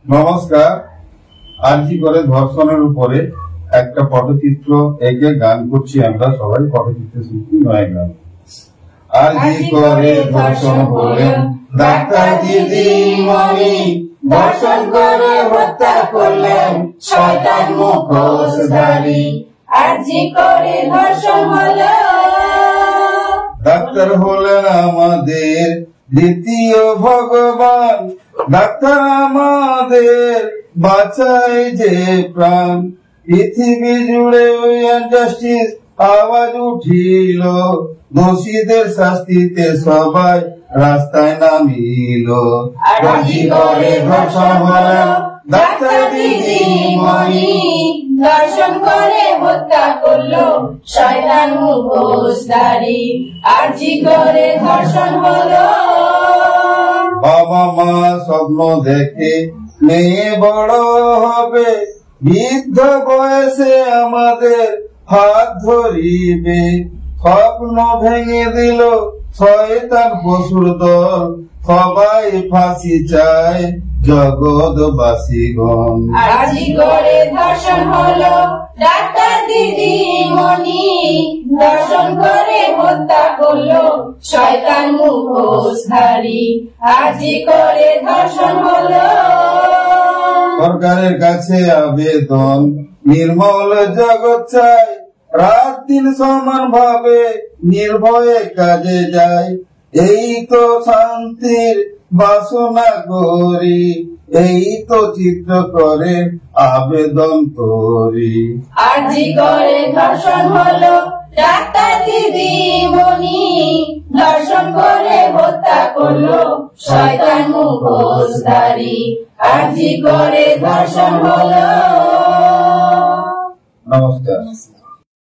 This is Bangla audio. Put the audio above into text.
নমস্কার। আরজি করে ধর্ষণের উপরে একটা পটচিত্র এঁকে গান করছি আমরা সবাই, পটচিত্র শিল্পী নয় গান। আরজি করে ধর্ষণ হলেন ডাক্তার দিদিমণি, ধর্ষণ করে হত্যা করলেন শয়তান মুখোশধারী। আরজি করে ধর্ষণ হলো, ডাক্তার হলেন আমাদের দ্বিতীয় ভগবান। ডাক্তার আমাদের বাঁচায় যে প্রাণ। পৃথিবী জুড়ে ওই জাস্টিস আওয়াজ উঠিল, দোষীদের শাস্তিতে সবাই রাস্তায় নামিল। আরজি করে ধর্ষণ হলো, ডাক্তার দিদিমণি, ধর্ষণ করে হত্যা করলো শয়তান মুখোশধারী। আরজি করে ধর্ষণ হলো। বাবা মা স্বপ্ন দেখে মেয়ে বড় হবে, বৃদ্ধ বয়সে আমাদের হাত ধরিবে। স্বপ্ন ভেঙে দিল শয়তান পশুর দল, সবাই ফাঁসি চায় জগৎবাসীগণ। আরজি করে ধর্ষণ হলো, ডাক্তার দিদিমণি, ধর্ষণ করে হত্যা করলো শয়তান মুখোশধারী। আরজি করে ধর্ষণ হলো। সরকারের কাছে আবেদন, নির্মল জগৎ চাই, রাত দিন সমান ভাবে নির্ভয়ে কাজে যায়। এই তো শান্তির বাসনা করি, এই তো চিত্র করে আবেদন করি। আরজি করে ধর্ষণ হলো, ডাক্তার দিদিমণি, ধর্ষণ করে হত্যা করলো শয়তান মুখোশধারী। আরজি করে ধর্ষণ হলো। নমস্কার।